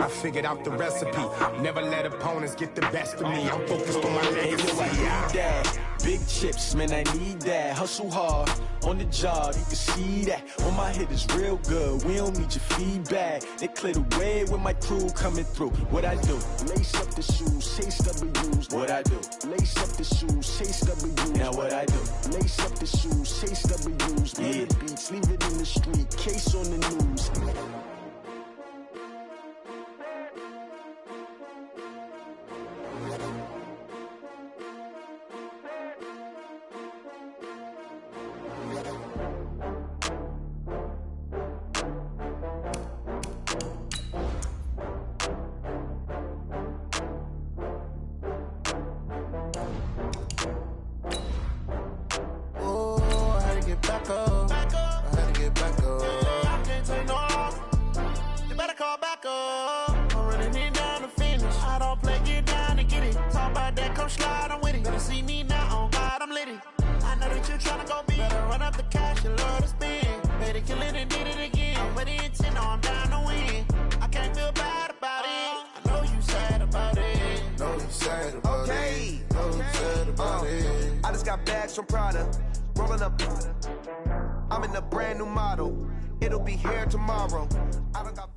I figured out the recipe. Never let opponents get the best of me. I'm focused on my legacy. Big chips, man, I need that. Hustle hard on the job, you can see that. On my hit is real good, we don't need your feedback. They clear the way with my crew coming through. What I do? Lace up the shoes, chase W's. What I do? Lace up the shoes, chase W's. Now what I do? Lace up the shoes, chase W's. Yeah. The beats, leave it in the street, case on the news. From Prada, rolling up. I'm in a brand new model. It'll be here tomorrow. I don't got.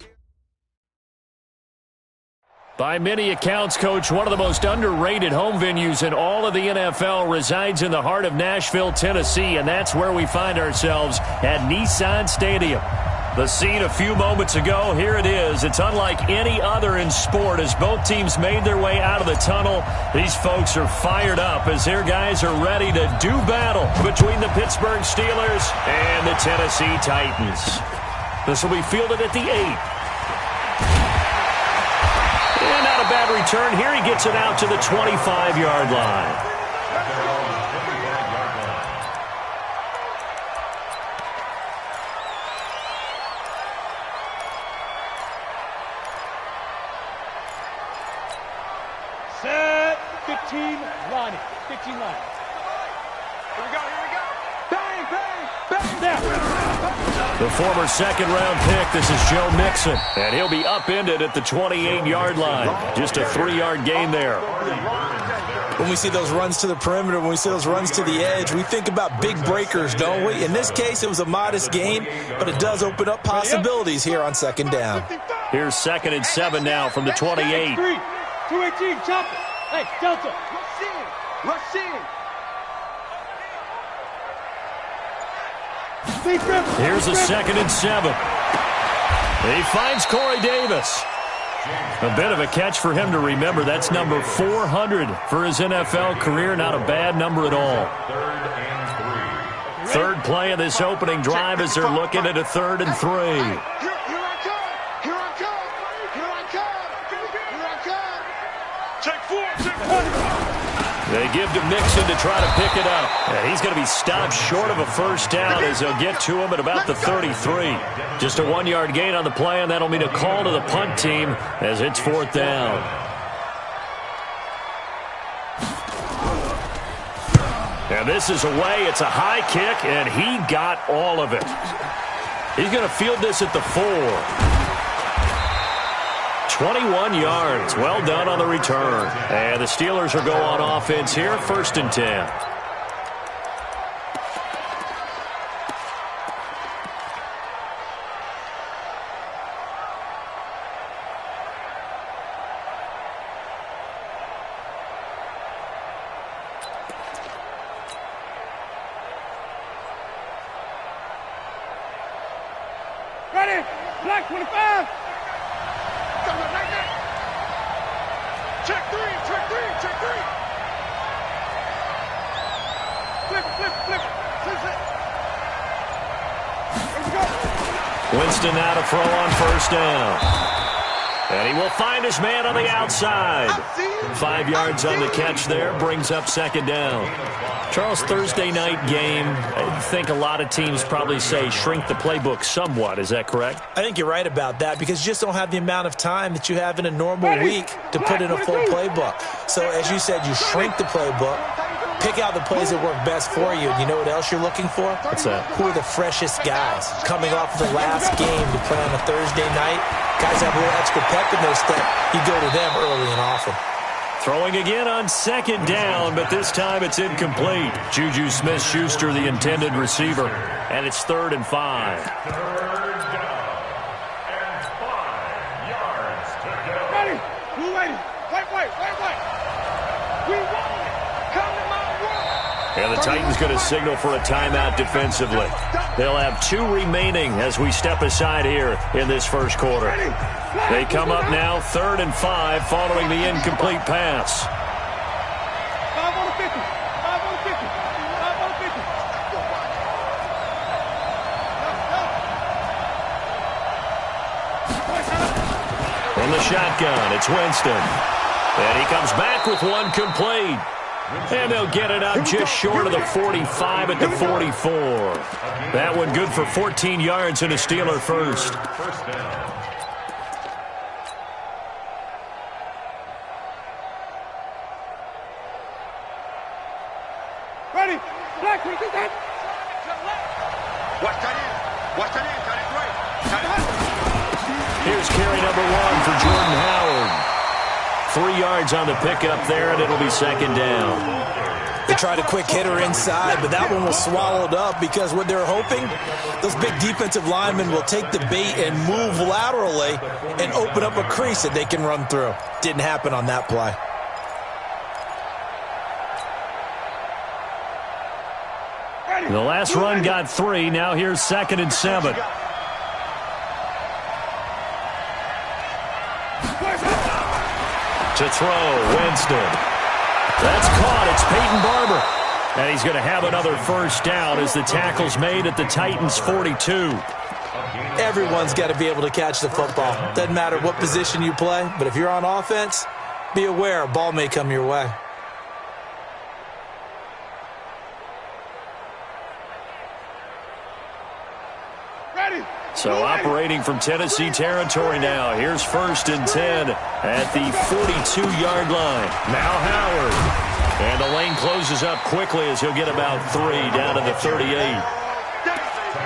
By many accounts, Coach, one of the most underrated home venues in all of the NFL resides in the heart of Nashville, Tennessee, and that's where we find ourselves at Nissan Stadium. The scene a few moments ago, here it is. It's unlike any other in sport as both teams made their way out of the tunnel. These folks are fired up as their guys are ready to do battle between the Pittsburgh Steelers and the Tennessee Titans. This will be fielded at the 8. And not a bad return. Here he gets it out to the 25-yard line. Set, 15 line. 15 line. Here we go. Bang, bang, bang. Now. The former second-round pick, this is Joe Mixon. And he'll be upended at the 28-yard line. Just a 3-yard gain there. When we see those runs to the perimeter, when we see those runs to the edge, we think about big breakers, don't we? In this case, it was a modest gain, but it does open up possibilities here on second down. Here's 2nd and 7 now from the 28. 218, chop it. Hey, Delta. Rush in. Here's a 2nd and 7. He finds Corey Davis. A bit of a catch for him to remember. That's number 400 for his NFL career. Not a bad number at all. Third play of this opening drive as they're looking at a 3rd and 3. They give to Mixon to try to pick it up. And he's going to be stopped short of a first down as they'll get to him at about the 33. Just a 1-yard gain on the play, and that'll mean a call to the punt team as it's 4th down. And this is away. It's a high kick, and he got all of it. He's going to field this at the 4. 21 yards. Well done on the return. And the Steelers are going on offense here. 1st and 10. Ready? Black 25. Check three. Flip. Winston now to throw on 1st down. And he will find his man on the outside. 5 yards on the catch there, brings up 2nd down. Charles, Thursday night game, I think a lot of teams probably say shrink the playbook somewhat. Is that correct? I think you're right about that because you just don't have the amount of time that you have in a normal week to put in a full playbook. So as you said, you shrink the playbook, pick out the plays that work best for you. And you know what else you're looking for? What's that? Who are the freshest guys coming off the last game to play on a Thursday night? Guys have a little extra pep in their step. You go to them early and often. Throwing again on second down, but this time it's incomplete. Juju Smith-Schuster, the intended receiver, and it's 3rd and 5. Ready. Blue lady. Wait. We want it. Come to my world. And the Titans going to signal for a timeout defensively. They'll have 2 remaining as we step aside here in this first quarter. They come up now 3rd and 5 following the incomplete pass. 5 on the 50. 5 on the 50. 5 on the 50. From the shotgun, it's Winston. And he comes back with one complete. And they'll get it out just short of the 45 at the 44. That one good for 14 yards and a Steeler first. Ready. Black, we get that. Watch that in. Got it right. Here's carry number 1 for Jordan Howard. 3 yards on the pickup there, and it'll be 2nd down. They tried a quick hitter inside, but that one was swallowed up because what they're hoping, those big defensive linemen will take the bait and move laterally and open up a crease that they can run through. Didn't happen on that play. The last run got 3. Now here's 2nd and 7. To throw, Winston. That's caught. It's Peyton Barber. And he's going to have another first down as the tackle's made at the Titans' 42. Everyone's got to be able to catch the football. Doesn't matter what position you play, but if you're on offense, be aware a ball may come your way. So operating from Tennessee territory now. Here's 1st and 10 at the 42-yard line. Now Howard. And the lane closes up quickly as he'll get about 3 down to the 38.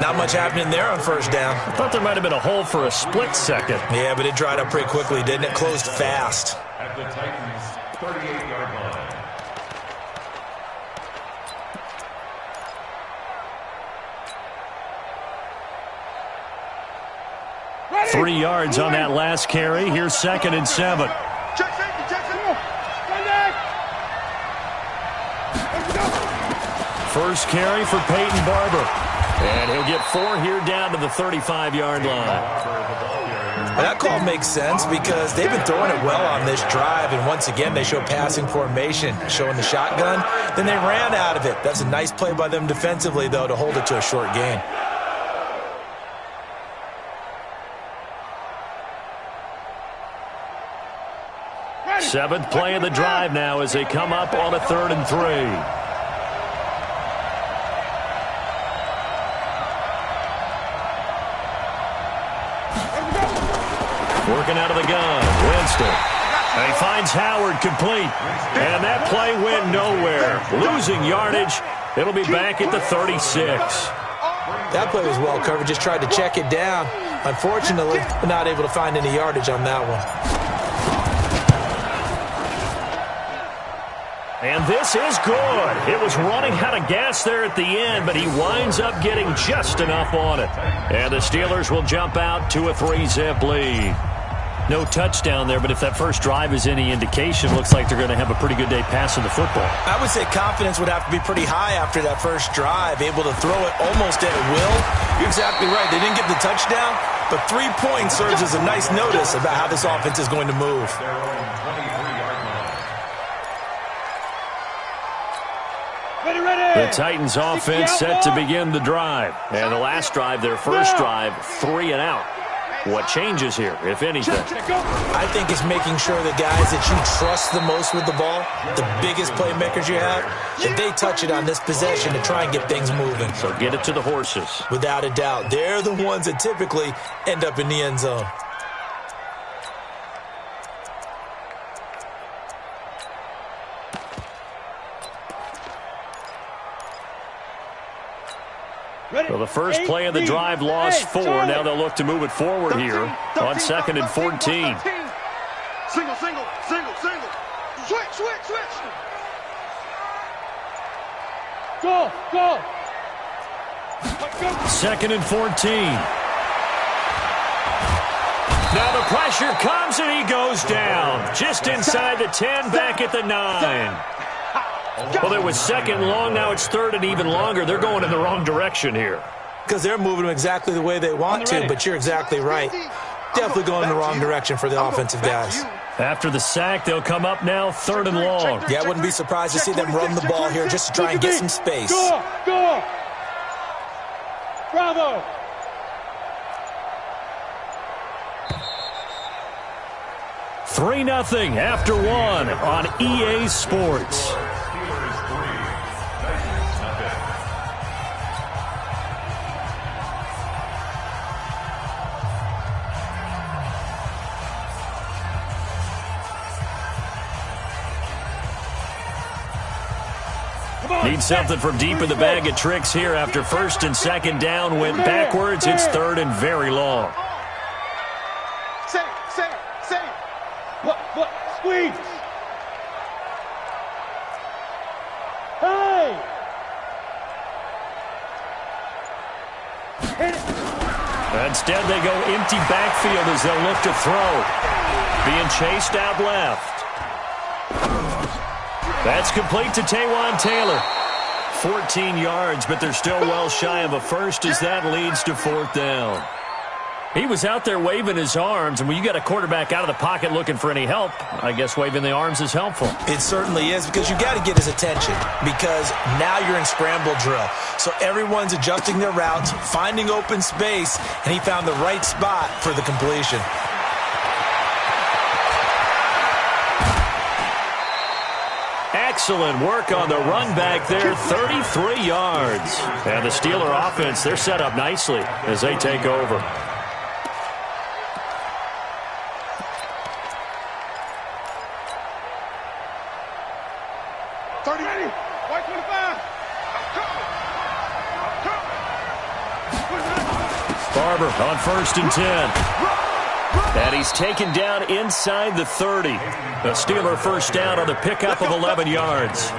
Not much happening there on first down. I thought there might have been a hole for a split second. Yeah, but it dried up pretty quickly, didn't it? Closed fast. At the Titans' 38-yard line. 3 yards on that last carry. Here's 2nd and 7. First carry for Peyton Barber. And he'll get 4 here down to the 35-yard line. That call makes sense because they've been throwing it well on this drive, and once again they show passing formation, showing the shotgun. Then they ran out of it. That's a nice play by them defensively, though, to hold it to a short gain. Seventh play of the drive now as they come up on a 3rd and 3. Working out of the gun, Winston. And he finds Howard complete. And that play went nowhere. Losing yardage. It'll be back at the 36. That play was well covered. Just tried to check it down. Unfortunately, not able to find any yardage on that one. And this is good. It was running out of gas there at the end, but he winds up getting just enough on it. And the Steelers will jump out to a 3-zip lead. No touchdown there, but if that first drive is any indication, looks like they're going to have a pretty good day passing the football. I would say confidence would have to be pretty high after that first drive, able to throw it almost at will. You're exactly right. They didn't get the touchdown, but 3 points serves as a nice notice about how this offense is going to move. The Titans offense set to begin the drive. And the last drive, their first drive, 3 and out. What changes here, if anything? I think it's making sure the guys that you trust the most with the ball, the biggest playmakers you have, that they touch it on this possession to try and get things moving. So get it to the horses. Without a doubt. They're the ones that typically end up in the end zone. Well, the first play of the drive lost 4. Now they'll look to move it forward here on 2nd and 14. Single. Switch. Go. 2nd and 14. Now the pressure comes and he goes down. Just inside the 10, back at the 9. Well, it was 2nd long. Now it's 3rd and even longer. They're going in the wrong direction here. Because they're moving them exactly the way they want to, but you're exactly right. Definitely going in the wrong direction for the offensive guys. After the sack, they'll come up now 3rd and long. Yeah, I wouldn't be surprised to see them run the ball here just to try and get some space. Go. Bravo. $3-0 after 1 on EA Sports. Need something from deep in the bag of tricks here after 1st and 2nd down. Went backwards. It's 3rd and very long. Say. What? Squeeze. Hey. Instead, they go empty backfield as they'll look to throw. Being chased out left. That's complete to Taywan Taylor. 14 yards, but they're still well shy of a first as that leads to 4th down. He was out there waving his arms, and when you got a quarterback out of the pocket looking for any help, I guess waving the arms is helpful. It certainly is, because you got to get his attention, because now you're in scramble drill. So everyone's adjusting their routes, finding open space, and he found the right spot for the completion. Excellent work on the run back there, 33 yards. And the Steeler offense, they're set up nicely as they take over. Barber on 1st and 10. And he's taken down inside the 30. The Steeler first down on the pickup of 11 yards.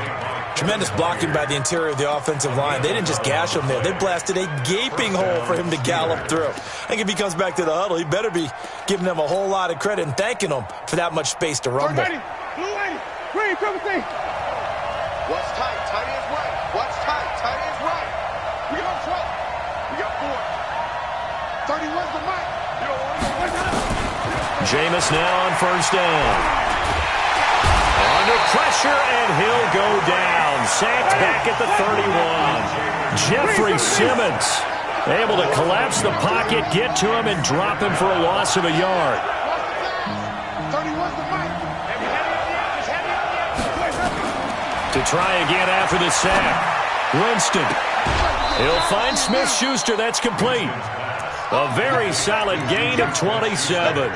Tremendous blocking by the interior of the offensive line. They didn't just gash him there. They blasted a gaping hole for him to gallop through. I think if he comes back to the huddle, he better be giving them a whole lot of credit and thanking them for that much space to rumble. Blue 80. Green, triple C. What's tight? Tight is right. What's tight? Tight is right. We got 12. We got 4. 31's the mic. You don't want to go. Jameis now on 1st down. Under pressure, and he'll go down. Sacked back at the 31. Jeffrey Simmons able to collapse the pocket, get to him, and drop him for a loss of a yard. 31's the mic. To try again after the sack. Winston. He'll find Smith-Schuster. That's complete. A very solid gain of 27.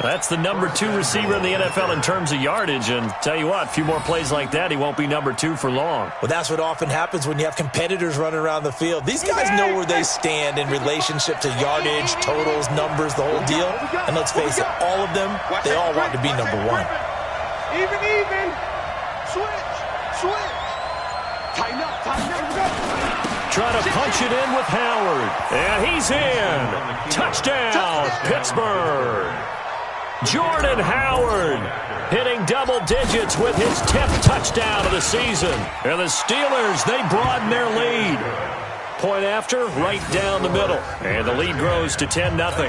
That's the number 2 receiver in the NFL in terms of yardage. And tell you what, a few more plays like that, he won't be number 2 for long. Well, that's what often happens when you have competitors running around the field. These guys know where they stand in relationship to yardage, totals, numbers, the whole deal. And let's face it, all of them, they all want to be number 1. Even. Switch. Tighten up. Trying to punch it in with Howard. And he's in. Touchdown, Pittsburgh. Jordan Howard hitting double digits with his 10th touchdown of the season. And the Steelers, they broaden their lead. Point after, right down the middle. And the lead grows to 10-0.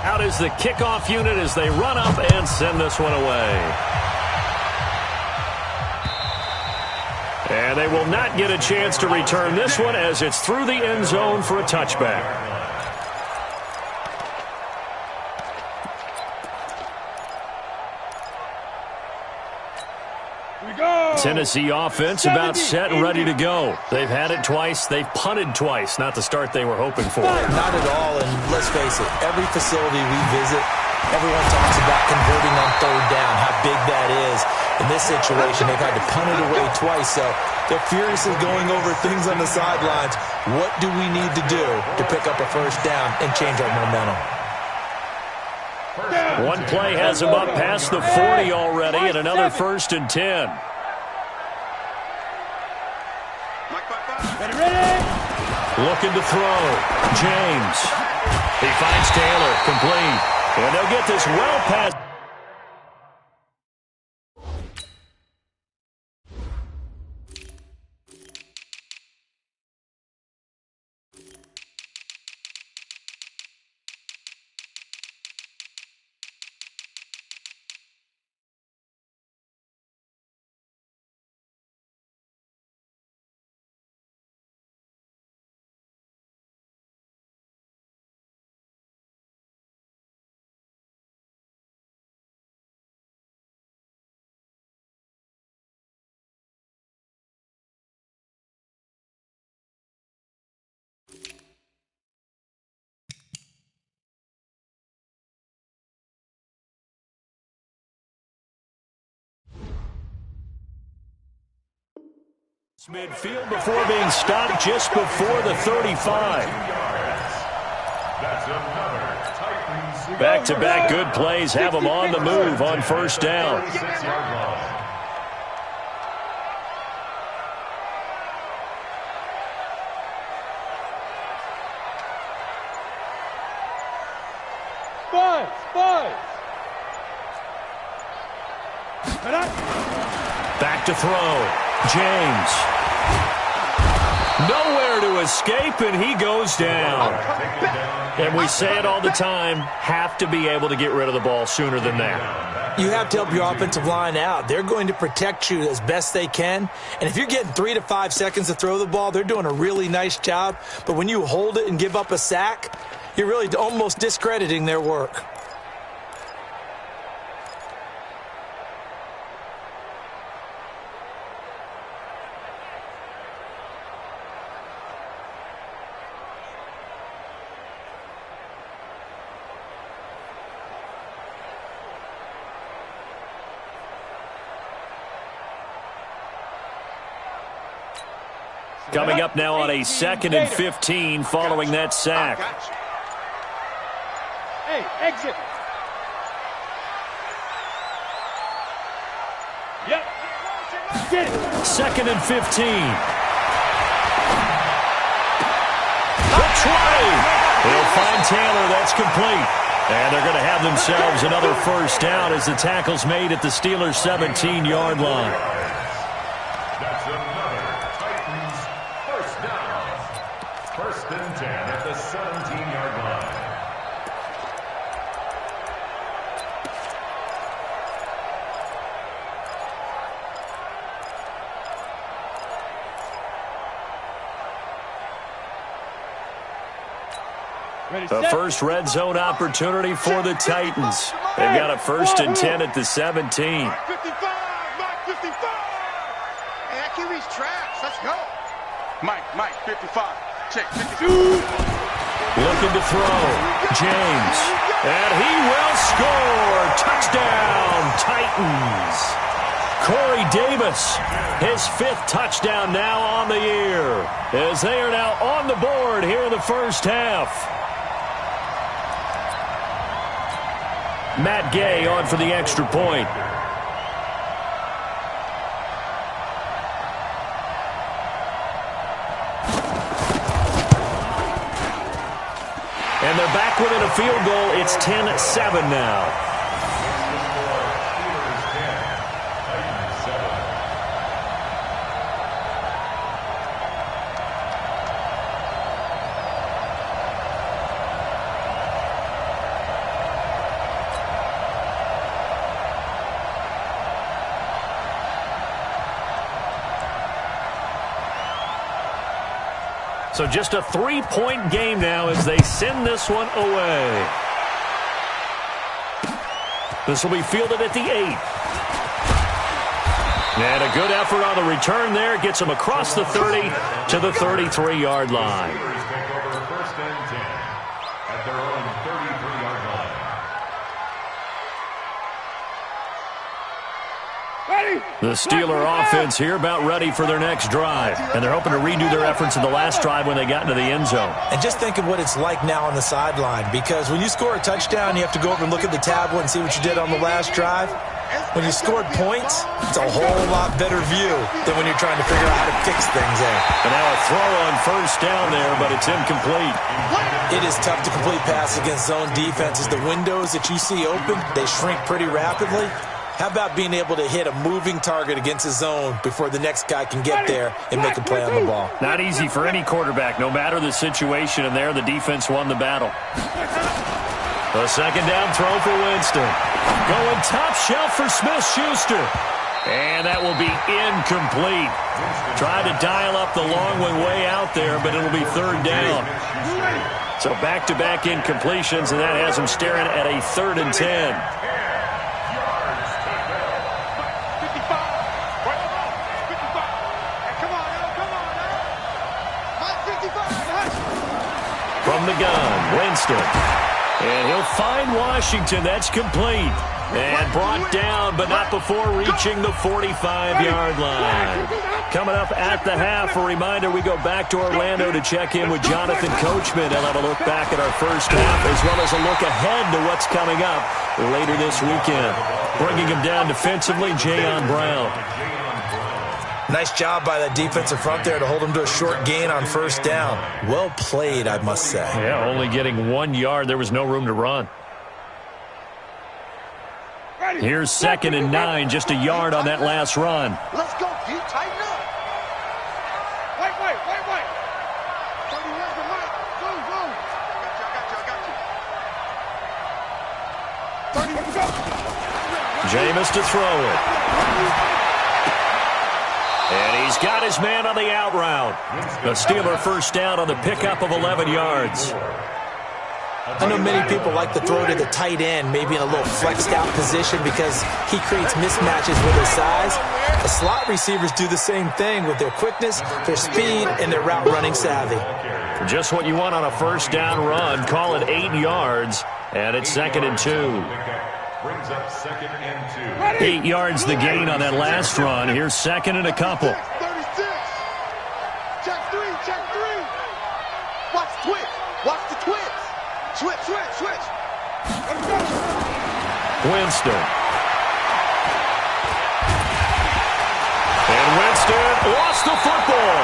Out is the kickoff unit as they run up and send this one away. And they will not get a chance to return this one as it's through the end zone for a touchback. Tennessee offense about set and ready to go. They've had it twice. They've punted twice. Not the start they were hoping for. Not at all, and let's face it, every facility we visit, Everyone talks about converting on third down, how big that is. In this situation, they've had to punt it away twice, so they're furiously going over things on the sidelines. What do we need to do to pick up a first down and change our momentum? One play has him up past the 40 already, and another 1st and 10. Looking to throw. James. He finds Taylor. Complete. And they'll get this well past. Midfield before being stopped just before the 35. Back-to-back good plays have them on the move on first down. Back to throw. James. Nowhere to escape, and he goes down. And we say it all the time, have to be able to get rid of the ball sooner than that. You have to help your offensive line out. They're going to protect you as best they can. And if you're getting 3 to 5 seconds to throw the ball, they're doing a really nice job. But when you hold it and give up a sack, you're really almost discrediting their work. Coming up now on a 2nd and 15 following that sack. Hey, exit. Yep. Get it. 2nd and 15. A try. They'll find Taylor. That's complete. And they're going to have themselves another first down as the tackle's made at the Steelers' 17-yard line. The first red zone opportunity for the Titans. They've got a 1st and 10 at the 17. Mark 55! Mark 55! Hey, that QB's trash. Let's go. Mike, 55. Check, 52. Looking to throw. James. And he will score. Touchdown, Titans. Corey Davis, his 5th touchdown now on the year, as they are now on the board here in the first half. Matt Gay on for the extra point. And they're back within a field goal. It's 10-7 now. So just a 3-point game now as they send this one away. This will be fielded at the 8. And a good effort on the return there. Gets him across the 30 to the 33-yard line. The Steeler offense here about ready for their next drive. And they're hoping to redo their efforts in the last drive when they got into the end zone. And just think of what it's like now on the sideline, because when you score a touchdown, you have to go over and look at the tablet and see what you did on the last drive. When you scored points, it's a whole lot better view than when you're trying to figure out how to fix things there. And now a throw on first down there, but it's incomplete. It is tough to complete passes against zone defenses. The windows that you see open, they shrink pretty rapidly. How about being able to hit a moving target against a zone before the next guy can get there and make a play on the ball? Not easy for any quarterback, no matter the situation, and there the defense won the battle. The second down throw for Winston. Going top shelf for Smith-Schuster. And that will be incomplete. Tried to dial up the long one way out there, but it'll be third down. So back-to-back incompletions, and that has him staring at a 3rd and 10. From the gun, Winston. And he'll find Washington. That's complete. And brought down, but not before reaching the 45-yard line. Coming up at the half, a reminder, we go back to Orlando to check in with Jonathan Coachman. He'll have a look back at our first half, as well as a look ahead to what's coming up later this weekend. Bringing him down defensively, Jayon Brown. Nice job by that defensive front there to hold him to a short gain on first down. Well played, I must say. Yeah, only getting 1 yard. There was no room to run. Here's 2nd and 9, just a yard on that last run. Let's go, D. Tighten up. Wait. 31's the mic. Boom. I got you. 30, go. Jameis to throw it. And he's got his man on the out route. The Steeler first down on the pickup of 11 yards. I know many people like to throw to the tight end, maybe in a little flexed out position because he creates mismatches with his size. The slot receivers do the same thing with their quickness, their speed, and their route running savvy. Just what you want on a first down run. Call it 8 yards, and it's 2nd and 2. Brings up 2nd and 2. 8 yards the gain on that last run. Here's 2nd and a couple. 36. Check 3. Watch twitch. Watch the twitch. Switch. Winston. And Winston lost the football.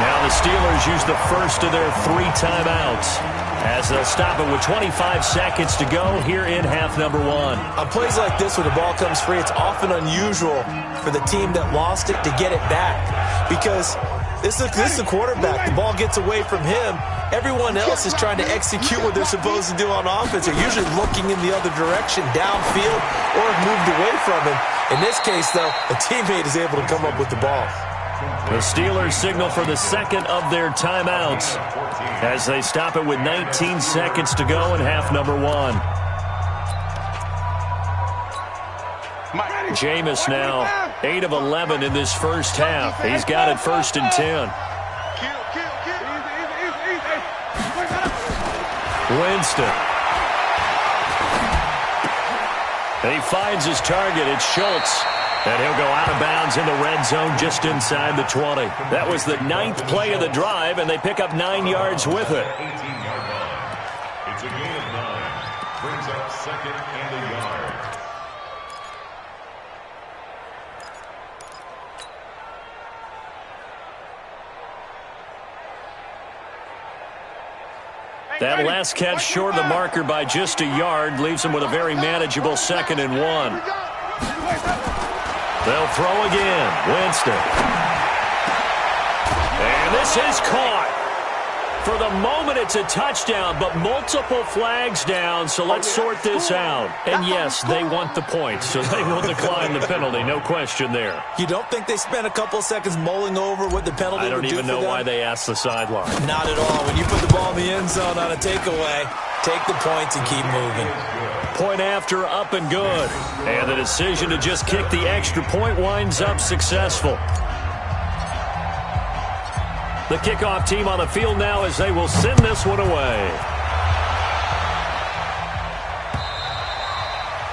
Now the Steelers use the first of their 3 timeouts as they'll stop it with 25 seconds to go here in half number 1. On plays like this where the ball comes free, it's often unusual for the team that lost it to get it back because this is the quarterback. The ball gets away from him. Everyone else is trying to execute what they're supposed to do on offense. They're usually looking in the other direction, downfield, or have moved away from him. In this case, though, a teammate is able to come up with the ball. The Steelers signal for the second of their timeouts as they stop it with 19 seconds to go in half number 1. Jameis now 8 of 11 in this first half. He's got it 1st and 10. Winston. He finds his target. It's Schultz. And he'll go out of bounds in the red zone just inside the 20. That was the 9th play of the drive, and they pick up 9 yards with it. 18-yard line. It's a gain of 9. Brings up 2nd and a yard. That last catch short of the marker by just a yard leaves him with a very manageable 2nd and 1. They'll throw again. Winston. And this is caught. For the moment, it's a touchdown, but multiple flags down, so let's sort this out. And yes, they want the points, so they will decline the penalty. No question there. You don't think they spent a couple of seconds mulling over what the penalty would do for them? I don't even know why they asked the sideline. Not at all. When you put the ball in the end zone on a takeaway, take the points and keep moving. Point after, up and good. And the decision to just kick the extra point winds up successful. The kickoff team on the field now as they will send this one away.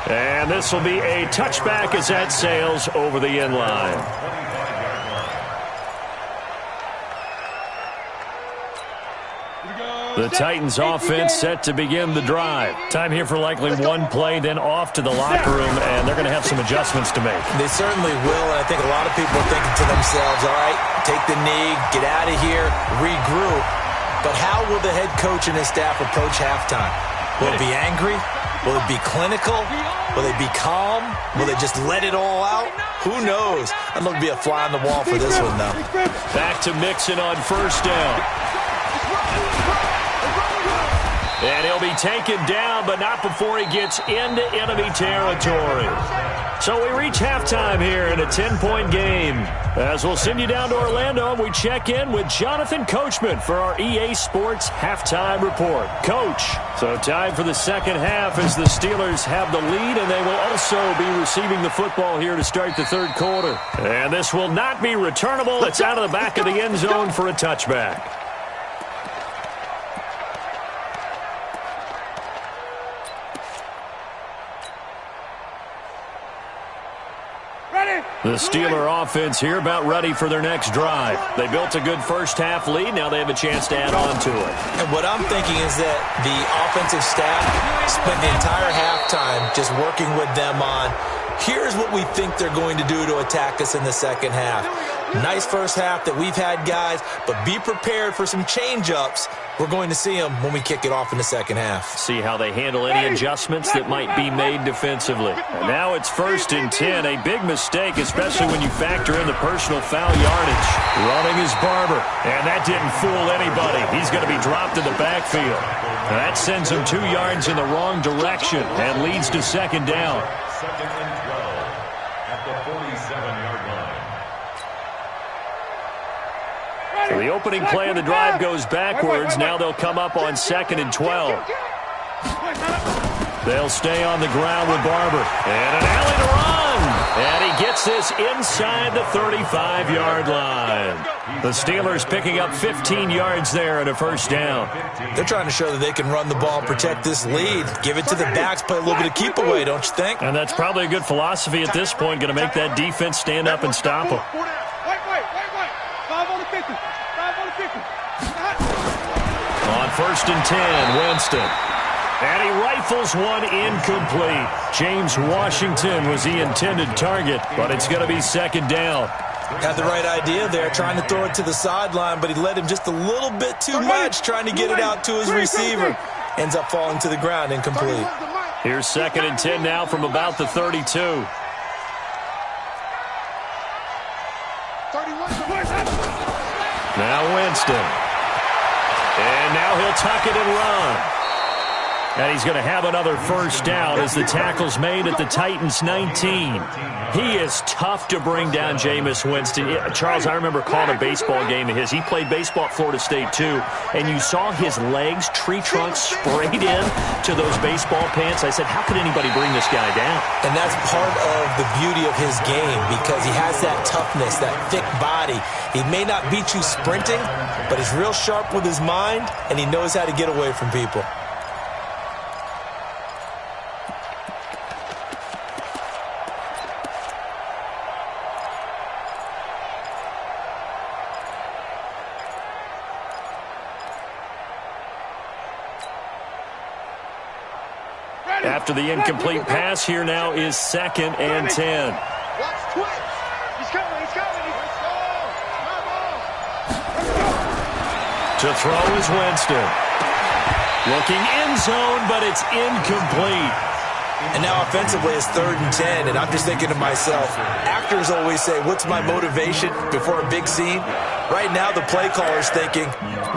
And this will be a touchback as that sails over the end line. The Titans offense set to begin the drive. Time here for likely one play, then off to the locker room, and they're going to have some adjustments to make. They certainly will, and I think a lot of people are thinking to themselves, all right, take the knee, get out of here, regroup. But how will the head coach and his staff approach halftime? Will it be angry? Will it be clinical? Will they be calm? Will they just let it all out? Who knows? I'd love to be a fly on the wall for this one, though. Back to Mixon on first down. And he'll be taken down, but not before he gets into enemy territory. So we reach halftime here in a 10-point game. As we'll send you down to Orlando, and we check in with Jonathan Coachman for our EA Sports Halftime Report. Coach, so time for the second half as the Steelers have the lead, and they will also be receiving the football here to start the third quarter. And this will not be returnable. It's out of the back of the end zone for a touchback. The Steeler offense here about ready for their next drive. They built a good first-half lead. Now they have a chance to add on to it. And what I'm thinking is that the offensive staff spent the entire halftime just working with them on, here's what we think they're going to do to attack us in the second half. Nice first half that we've had, guys, but be prepared for some change-ups. We're going to see them when we kick it off in the second half. See how they handle any adjustments that might be made defensively. And now it's 1st and 10, a big mistake, especially when you factor in the personal foul yardage. Running is Barber, and that didn't fool anybody. He's going to be dropped in the backfield. That sends him 2 yards in the wrong direction and leads to second down. 2nd and 12 at the 47-yard line. So the opening play of the drive goes backwards. Now they'll come up on 2nd and 12. They'll stay on the ground with Barber. And an alley to run. And he gets this inside the 35-yard line. The Steelers picking up 15 yards there and a first down. They're trying to show that they can run the ball and protect this lead. Give it to the backs, play a little bit of keep away, don't you think? And that's probably a good philosophy at this point, going to make that defense stand up and stop them. Wait. 5 on the 50. 5 on the 50. On 1st and 10, Winston. And he rifles one incomplete. James Washington was the intended target, but it's going to be second down. Had the right idea there, trying to throw it to the sideline, but he let him just a little bit too much, trying to get it out to his receiver. Ends up falling to the ground, incomplete. Here's 2nd and 10 now from about the 32. Now Winston. And now he'll tuck it and run. And he's going to have another first down as the tackle's made at the Titans' 19. He is tough to bring down, Jameis Winston. Charles, I remember calling a baseball game of his. He played baseball at Florida State, too. And you saw his legs, tree trunks sprayed in to those baseball pants. I said, how could anybody bring this guy down? And that's part of the beauty of his game because he has that toughness, that thick body. He may not beat you sprinting, but he's real sharp with his mind, and he knows how to get away from people. After the incomplete pass, here now is 2nd and 10. Watch twitch. He's coming. To throw is Winston. Looking end zone, but it's incomplete. And now offensively it's 3rd and 10, and I'm just thinking to myself, actors always say, what's my motivation before a big scene? Right now the play caller's thinking,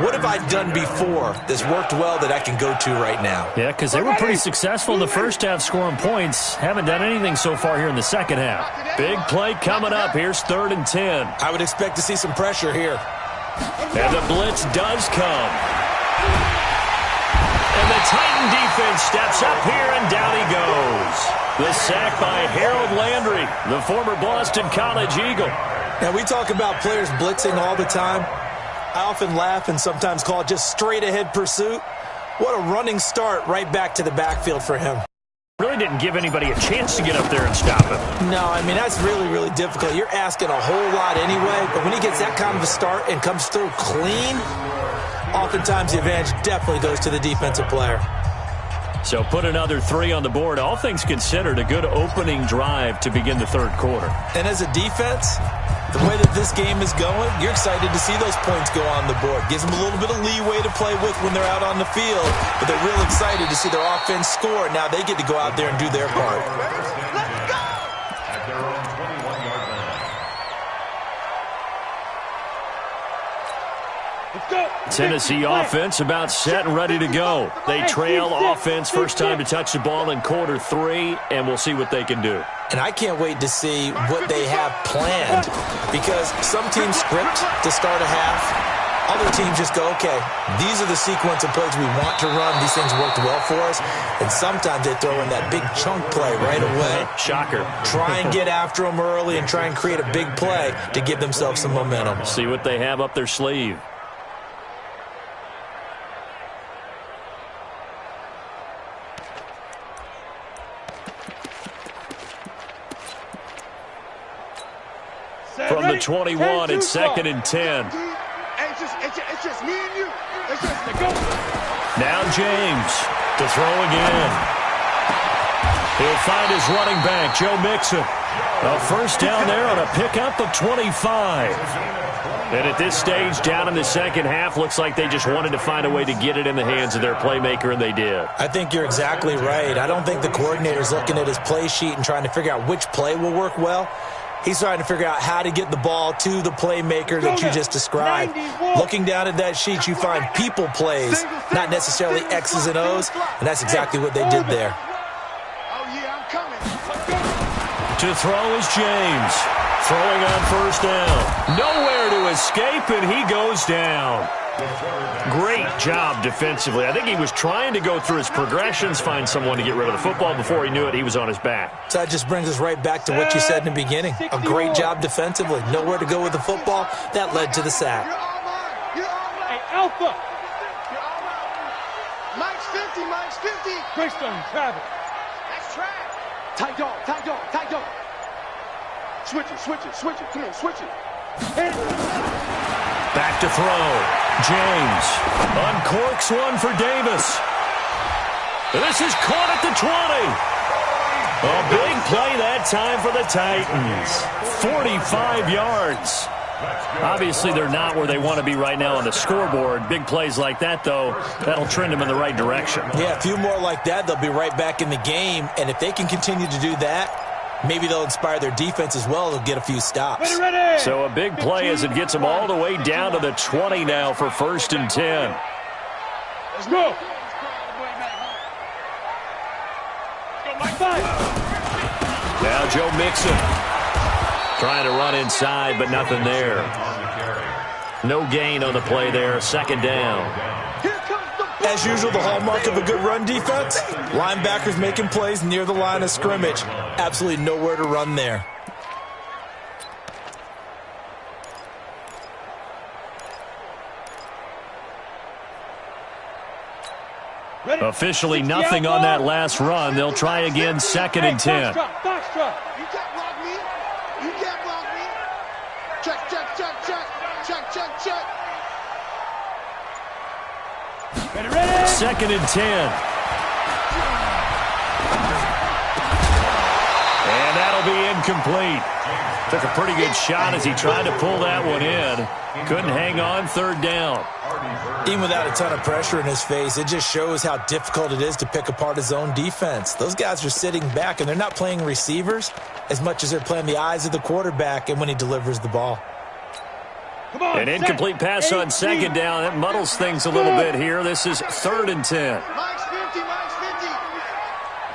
what have I done before that's worked well that I can go to right now? Yeah, because they were pretty successful in the first half scoring points. Haven't done anything so far here in the second half. Big play coming up. Here's 3rd and 10. I would expect to see some pressure here. And the blitz does come. And the Titan defense steps up here, and down he goes. The sack by Harold Landry, the former Boston College Eagle. Now, we talk about players blitzing all the time. I often laugh and sometimes call it just straight-ahead pursuit. What a running start right back to the backfield for him. Really didn't give anybody a chance to get up there and stop him. No, I mean, that's really, really difficult. You're asking a whole lot anyway, but when he gets that kind of a start and comes through clean, oftentimes the advantage definitely goes to the defensive player. So put another 3 on the board. All things considered, a good opening drive to begin the third quarter. And as a defense, the way that this game is going, you're excited to see those points go on the board. Gives them a little bit of leeway to play with when they're out on the field, but they're real excited to see their offense score. Now they get to go out there and do their part. Let's go! At their own 21-yard line. Let's go. Tennessee offense about set and ready to go. They trail offense first time to touch the ball in quarter 3, and we'll see what they can do. And I can't wait to see what they have planned, because some teams script to start a half. Other teams just go, okay, these are the sequence of plays we want to run. These things worked well for us. And sometimes they throw in that big chunk play right away. Shocker. Try and get after them early and try and create a big play to give themselves some momentum. See what they have up their sleeve. From the 21, it's 2nd and 10. It's just me and you. It's just go. Now James to throw again. He'll find his running back, Joe Mixon. A first down there on a pickup of 25. And at this stage, down in the second half, looks like they just wanted to find a way to get it in the hands of their playmaker, and they did. I think you're exactly right. I don't think the coordinator's looking at his play sheet and trying to figure out which play will work well. He's trying to figure out how to get the ball to the playmaker that you just described. Looking down at that sheet, you find people plays, not necessarily X's and O's, and that's exactly what they did there. Oh, yeah, I'm coming. To throw is James. Throwing on first down. Nowhere to escape, and he goes down. Great job defensively. I think he was trying to go through his progressions, find someone to get rid of the football. Before he knew it, he was on his back. So that just brings us right back to what you said in the beginning. A great job defensively. Nowhere to go with the football. That led to the sack. Hey, Alpha. Mike's 50, Mike's 50. Great on Travis. That's track. Tight dog, tight dog, tight dog. Switch it, switch it, switch it. Come on, switch it. Back to throw. James uncorks one for Davis. This is caught at the 20. A big play that time for the Titans. 45 yards. Obviously, they're not where they want to be right now on the scoreboard. Big plays like that, though, that'll trend them in the right direction. Yeah, a few more like that, they'll be right back in the game. And if they can continue to do that, maybe they'll inspire their defense as well. They'll get a few stops. Ready. So a big play as it gets them all the way down to the 20 now for 1st and 10. Let's go. Now Joe Mixon trying to run inside, but nothing there. No gain on the play there. 2nd down. As usual, the hallmark of a good run defense, linebackers making plays near the line of scrimmage. Absolutely nowhere to run there. Officially nothing on that last run. They'll try again, 2nd and 10. You can't block me. You can't block me. Check, check, check, check. Check, check, check. 2nd and 10. And that'll be incomplete. Took a pretty good shot as he tried to pull that one in. Couldn't hang on. 3rd down. Even without a ton of pressure in his face, it just shows how difficult it is to pick apart his own defense. Those guys are sitting back, and they're not playing receivers as much as they're playing the eyes of the quarterback and when he delivers the ball. An incomplete pass on 2nd down. That muddles things a little bit here. This is 3rd and 10. Mike's 50, Mike's 50.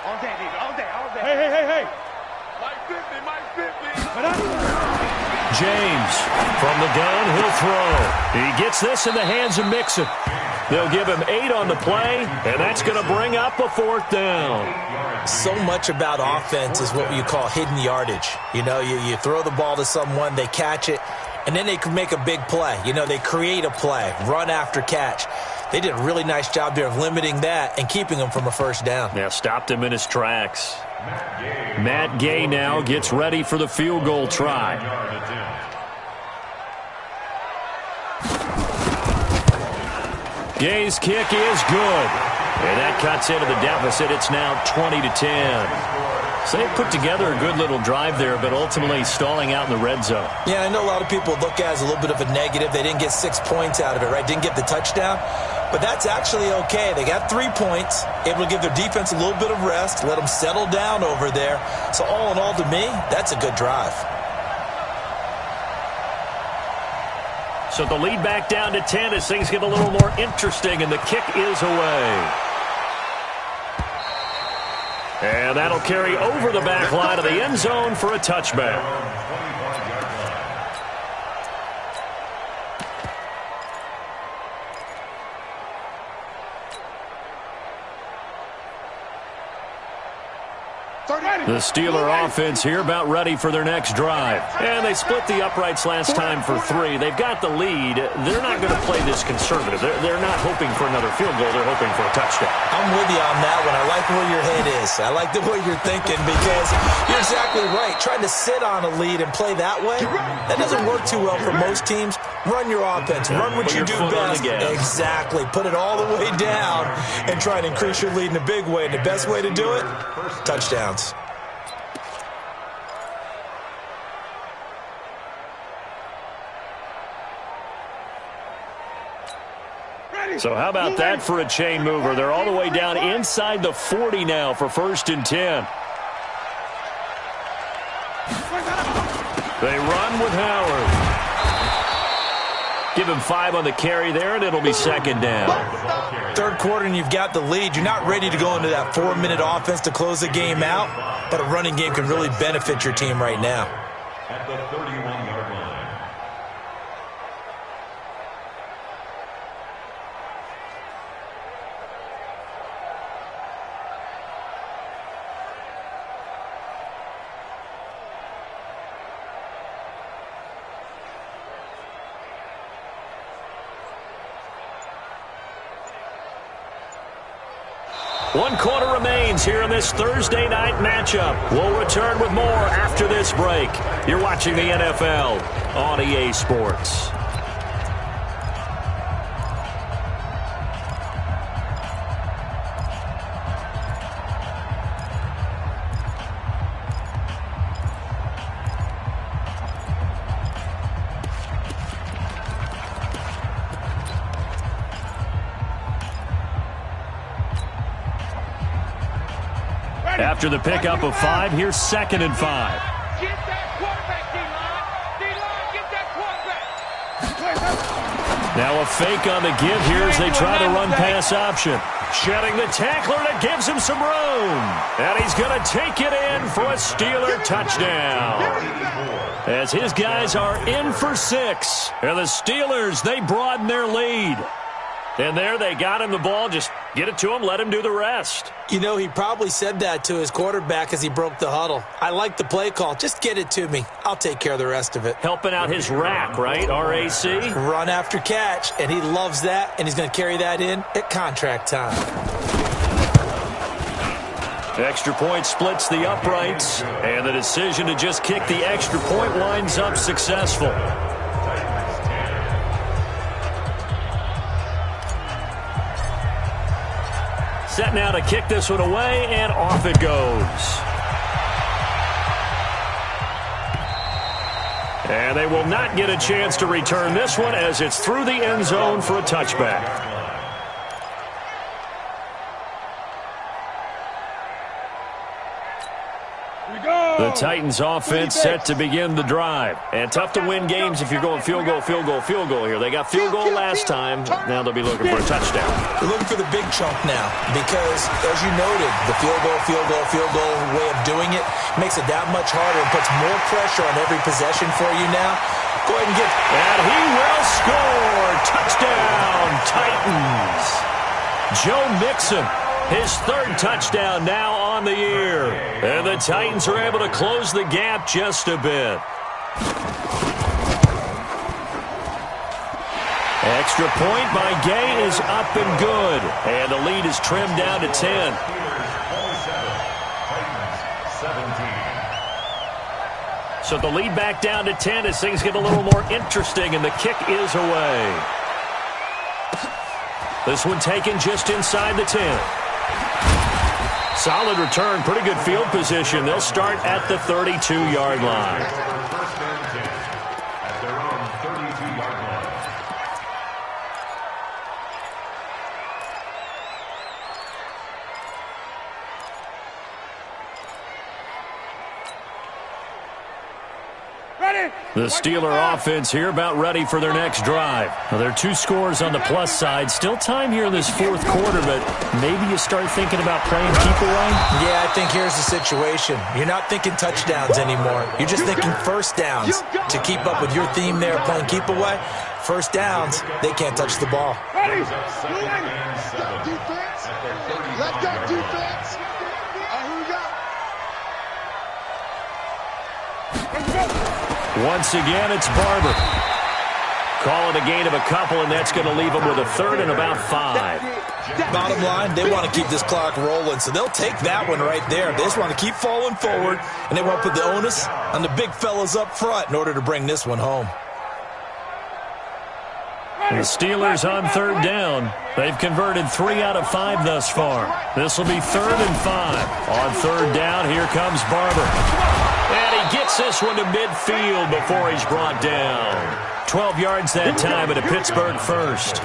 All day, nigga, all day, all day. Hey. Mike's 50, Mike's 50. James from the gun, he'll throw. He gets this in the hands of Mixon. They'll give him 8 on the play, and that's going to bring up a 4th down. So much about offense is what you call hidden yardage. You know, you throw the ball to someone, they catch it, and then they can make a big play. You know, they create a play, run after catch. They did a really nice job there of limiting that and keeping him from a first down. Yeah, stopped him in his tracks. Matt Gay now gets ready for the field goal try. Gay's kick is good. And that cuts into the deficit. It's now 20-10. So they put together a good little drive there, but ultimately stalling out in the red zone. Yeah, I know a lot of people look at it as a little bit of a negative. They didn't get 6 points out of it, right? Didn't get the touchdown. But that's actually okay. They got 3 points, able to give their defense a little bit of rest, let them settle down over there. So all in all, to me, that's a good drive. So the lead back down to 10 as things get a little more interesting, and the kick is away. And that'll carry over the back line of the end zone for a touchback. The Steeler offense here about ready for their next drive. And they split the uprights last time for 3. They've got the lead. They're not going to play this conservative. They're not hoping for another field goal. They're hoping for a touchdown. I'm with you on that one. I like where your head is. I like the way you're thinking because you're exactly right. Trying to sit on a lead and play that way, that doesn't work too well for most teams. Run your offense. Run what you do best. Exactly. Put it all the way down and try and increase your lead in a big way. And the best way to do it, touchdowns. So how about that for a chain mover? They're all the way down inside the 40 now for 1st and 10. They run with Howard. Give him 5 on the carry there, and it'll be 2nd down. 3rd quarter, and you've got the lead. You're not ready to go into that 4-minute offense to close the game out, but a running game can really benefit your team right now. At the 31-yard line. One quarter remains here in this Thursday night matchup. We'll return with more after this break. You're watching the NFL on EA Sports. After the pickup of 5, here's 2nd and 5. Get that quarterback, D-line. D-line, get that quarterback. Now a fake on the give here as they try to run pass option. Shedding the tackler, and it gives him some room. And he's going to take it in for a Steeler touchdown. As his guys are in for 6. And the Steelers, they broaden their lead. And there they got him the ball. Just get it to him, let him do the rest. You know, he probably said that to his quarterback as he broke the huddle. I like the play call. Just get it to me. I'll take care of the rest of it. Helping out his rack, right? R-A-C? Run after catch, and he loves that, and he's going to carry that in at contract time. Extra point splits the uprights, and the decision to just kick the extra point winds up successful. Set now to kick this one away, and off it goes. And they will not get a chance to return this one as it's through the end zone for a touchback. The Titans offense set to begin the drive. And tough to win games if you're going field goal, field goal, field goal here. They got field goal last time. Now they'll be looking for a touchdown. They're looking for the big chunk now because, as you noted, the field goal way of doing it makes it that much harder and puts more pressure on every possession for you now. Go ahead and get... And he will score! Touchdown, Titans! Joe Mixon. His 3rd touchdown now on the year. And the Titans are able to close the gap just a bit. Extra point by Gay is up and good. And the lead is trimmed down to 10. Steelers 27, Titans 17. So the lead back down to 10 as things get a little more interesting, and the kick is away. This one taken just inside the 10. Solid return, pretty good field position. They'll start at the 32-yard line. First and 10 at their own 32-yard line. The Steeler offense here about ready for their next drive. Now, there are 2 scores on the plus side. Still time here in this fourth quarter, but maybe you start thinking about playing keep away? Yeah, I think here's the situation. You're not thinking touchdowns anymore. You're just thinking first downs. To keep up with your theme there, playing keep away, first downs, they can't touch the ball. Ready? Defense. Let's go, defense. Here we go. Once again, it's Barber. Call it a gain of a couple, and that's going to leave them with a third and about 5. Bottom line, they want to keep this clock rolling, so they'll take that one right there. They just want to keep falling forward, and they want to put the onus on the big fellas up front in order to bring this one home. The Steelers on third down. They've converted 3 out of 5 thus far. This will be 3rd and 5. On third down, here comes Barber. And he gets this one to midfield before he's brought down. 12 yards that time, and a Pittsburgh first.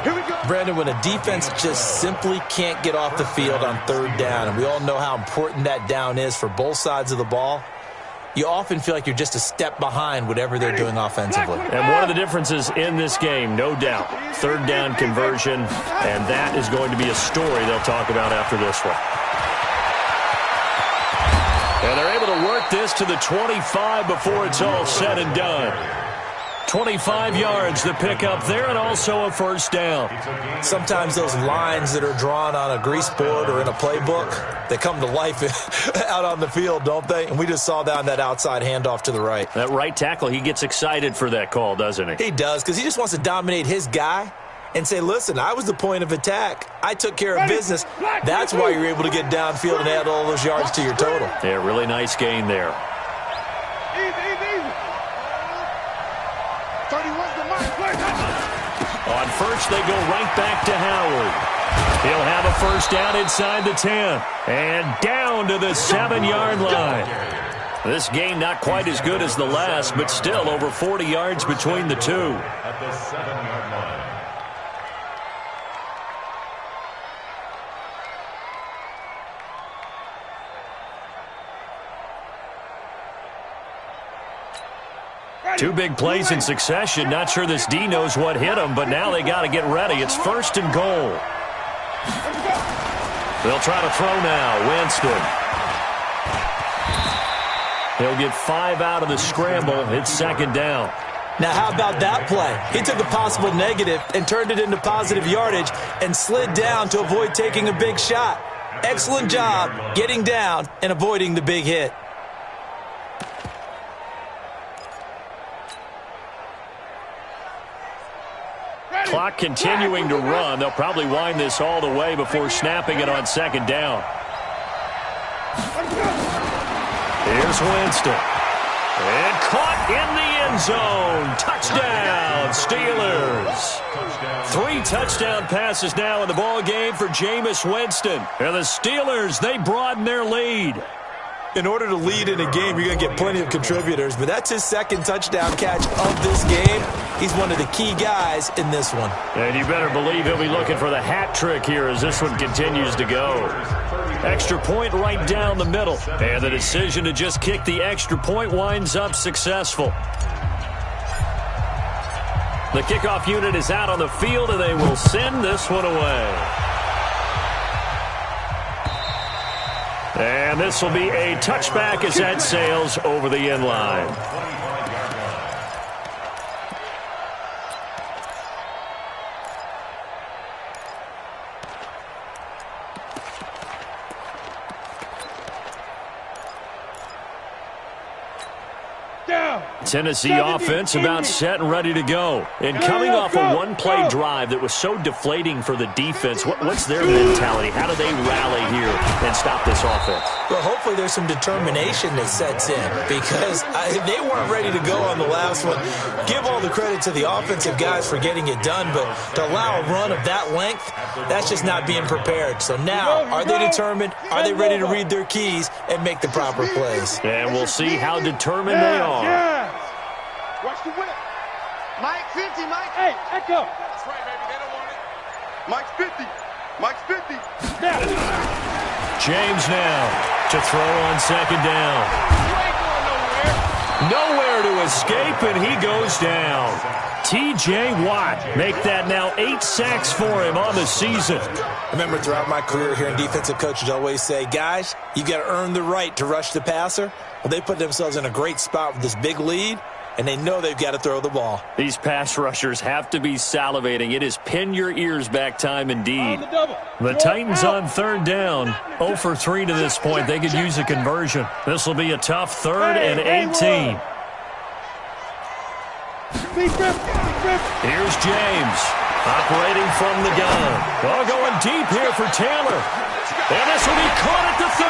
Brandon, when a defense just simply can't get off the field on third down, and we all know how important that down is for both sides of the ball, you often feel like you're just a step behind whatever they're doing offensively. And one of the differences in this game, no doubt, third down conversion, and that is going to be a story they'll talk about after this one. And they're able to work this to the 25 before it's all said and done. 25 yards the pick up there, and also a first down. Sometimes those lines that are drawn on a grease board or in a playbook, they come to life out on the field, don't they? And we just saw that on that outside handoff to the right. That right tackle, he gets excited for that call, doesn't he? He does, because he just wants to dominate his guy and say, listen, I was the point of attack. I took care of business. That's why you're able to get downfield and add all those yards to your total. Yeah, really nice gain there. On first, they go right back to Howard. He'll have a first down inside the 10. And down to the 7-yard line. This game not quite as good as the last, but still over 40 yards between the two. At the 7-yard line. Two big plays in succession. Not sure this D knows what hit him, but now they got to get ready. It's 1st and goal. They'll try to throw now. Winston. He'll get 5 out of the scramble. It's 2nd down. Now, how about that play? He took a possible negative and turned it into positive yardage and slid down to avoid taking a big shot. Excellent job getting down and avoiding the big hit. Clock continuing to run. They'll probably wind this all the way before snapping it on 2nd down. Here's Winston. And caught in the end zone. Touchdown, Steelers. 3 touchdown passes now in the ball game for Jameis Winston. And the Steelers, they broaden their lead. In order to lead in a game, you're going to get plenty of contributors, but that's his 2nd touchdown catch of this game. He's one of the key guys in this one. And you better believe he'll be looking for the hat trick here as this one continues to go. Extra point right down the middle. And the decision to just kick the extra point winds up successful. The kickoff unit is out on the field, and they will send this one away. And this will be a touchback as that sails over the end line. Tennessee offense about set and ready to go. And coming off a one-play drive that was so deflating for the defense, what's their mentality? How do they rally here and stop this offense? Well, hopefully there's some determination that sets in because they weren't ready to go on the last one. Give all the credit to the offensive guys for getting it done, but to allow a run of that length, that's just not being prepared. So now, are they determined? Are they ready to read their keys and make the proper plays? And we'll see how determined they are. Watch the whip. Mike 50, Mike. Hey, echo. That's right, baby. They don't want it. Mike's 50. Mike's 50. James now to throw on second down. You ain't going nowhere. Nowhere to escape, and he goes down. T.J. Watt make that now 8 sacks for him on the season. I remember throughout my career here in defensive coaches always say, guys, you got to earn the right to rush the passer. Well, they put themselves in a great spot with this big lead, and they know they've got to throw the ball. These pass rushers have to be salivating. It is pin your ears back time indeed. The Titans on third down. 0 for 3 to this point. They could use a conversion. This will be a tough 3rd and 18. Here's James operating from the gun. Oh, going deep here for Taylor. And this will be caught at the 30.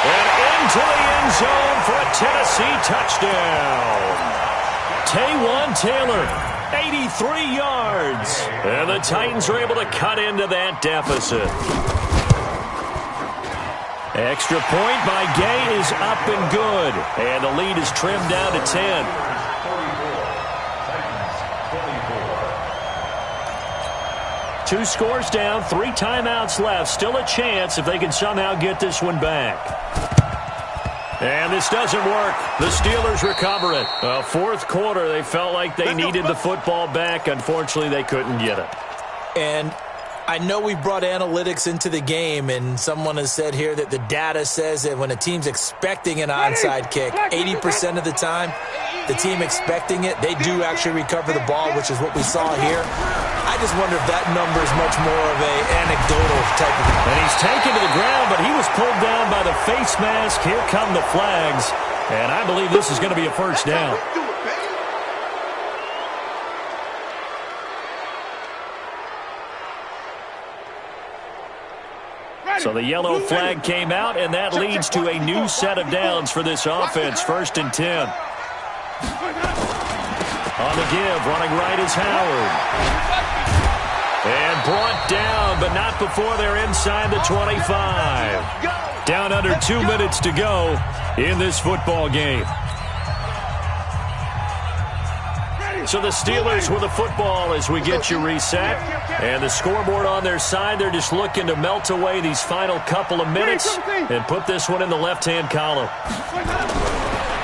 And into the end zone for a Tennessee touchdown. Taywan Taylor, 83 yards. And the Titans are able to cut into that deficit. Extra point by Gay is up and good. And the lead is trimmed down to 10. Two scores down, 3 timeouts left. Still a chance if they can somehow get this one back. And this doesn't work. The Steelers recover it. Fourth quarter, they felt like they needed the football back. Unfortunately, they couldn't get it. And I know we brought analytics into the game, and someone has said here that the data says that when a team's expecting an onside kick, 80% of the time, the team expecting it, they do actually recover the ball, which is what we saw here. I just wonder if that number is much more of an anecdotal type of thing. And he's taken to the ground, but he was pulled down by the face mask. Here come the flags, and I believe this is going to be a first down. So the yellow flag came out, and that leads to a new set of downs for this offense. 1st and 10. On the give, running right is Howard. And brought down, but not before they're inside the 25. Down under 2 minutes to go in this football game. So the Steelers with the football as we get you reset. And the scoreboard on their side, they're just looking to melt away these final couple of minutes and put this one in the left-hand column.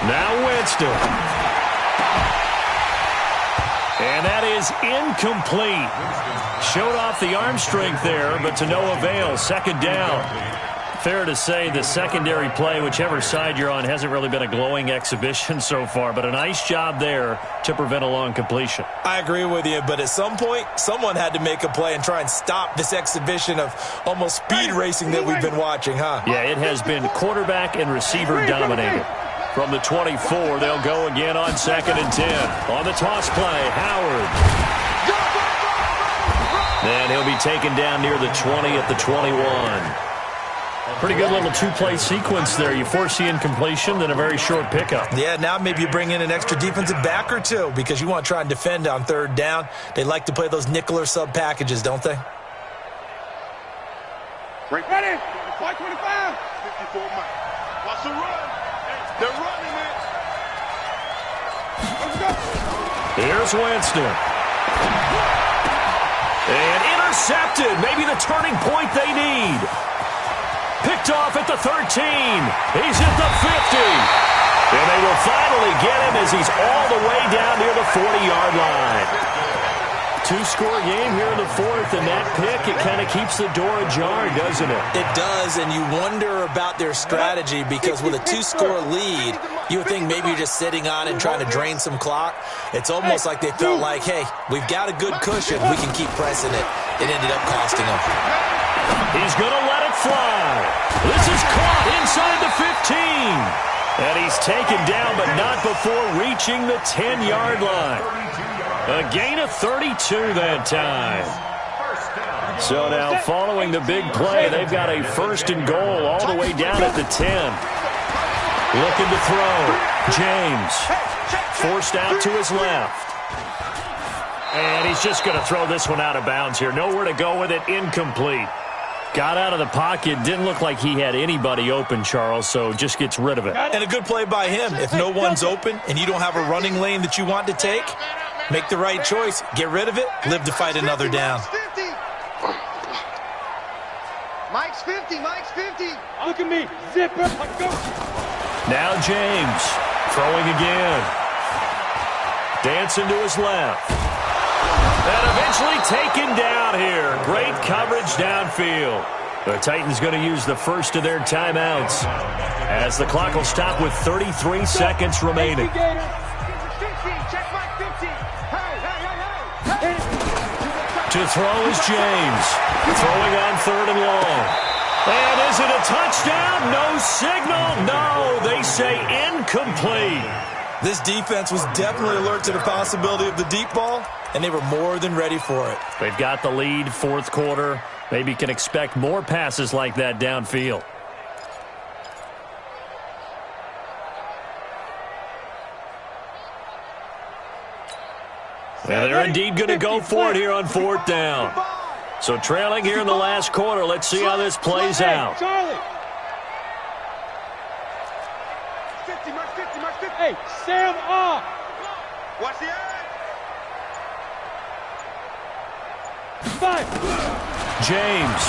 Now Winston. And that is incomplete. Showed off the arm strength there, but to no avail. 2nd down. Fair to say the secondary play, whichever side you're on, hasn't really been a glowing exhibition so far, but a nice job there to prevent a long completion. I agree with you, but at some point, someone had to make a play and try and stop this exhibition of almost speed racing that we've been watching, huh? Yeah, it has been quarterback and receiver dominated. From the 24, they'll go again on 2nd and 10. On the toss play, Howard. And he'll be taken down near the 20 at the 21. Pretty good little 2-play sequence there. You force the incompletion, then a very short pickup. Yeah, now maybe you bring in an extra defensive back or two because you want to try and defend on 3rd down. They like to play those nickel or sub packages, don't they? Ready? 525. 54 Mike. Watch the run. They're running it. Let's go. Here's Winston. And intercepted. Maybe the turning point they need. Picked off at the 13. He's at the 50. And they will finally get him as he's all the way down near the 40-yard line. 2-score game here in the 4th, and that pick, it kind of keeps the door ajar, doesn't it? It does, and you wonder about their strategy because with a 2-score lead, you would think maybe you're just sitting on it and trying to drain some clock. It's almost like they felt like, hey, we've got a good cushion. We can keep pressing it. It ended up costing them. He's going to let it fly. This is caught inside the 15. And he's taken down, but not before reaching the 10-yard line. A gain of 32 that time. So now following the big play, they've got a 1st and goal all the way down at the 10. Looking to throw. James forced out to his left. And he's just going to throw this one out of bounds here. Nowhere to go with it. Incomplete. Got out of the pocket. Didn't look like he had anybody open, Charles, so just gets rid of it. And a good play by him. If no one's open and you don't have a running lane that you want to take, make the right choice. Get rid of it. Live to fight another down. Mike's 50. Mike's 50. Look at me. Zipper. Go. Now James throwing again. Dancing to his left. And eventually taken down here. Great coverage downfield. The Titans going to use the first of their timeouts as the clock will stop with 33 seconds remaining. To throw is James. Throwing on 3rd and long. And is it a touchdown? No signal. No, they say incomplete. This defense was definitely alert to the possibility of the deep ball, and they were more than ready for it. They've got the lead, 4th quarter. Maybe can expect more passes like that downfield. And they're indeed going to go for it here on 4th down. So trailing here in the last quarter. Let's see how this plays out. Hey, Sam off. Watch the edge. 5. James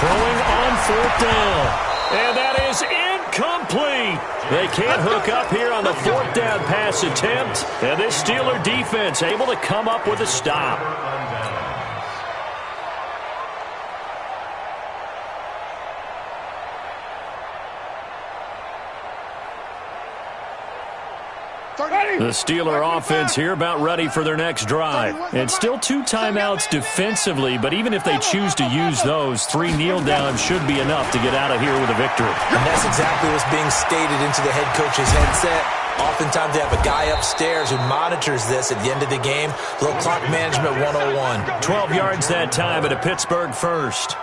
throwing on 4th down. And that is incomplete. They can't hook up here on the 4th down pass attempt. And this Steeler defense able to come up with a stop. The Steeler offense here about ready for their next drive. And still 2 timeouts defensively, but even if they choose to use those, 3 kneel downs should be enough to get out of here with a victory. And that's exactly what's being stated into the head coach's headset. Oftentimes they have a guy upstairs who monitors this at the end of the game. A little clock management 101. 12 yards that time at a Pittsburgh 1st.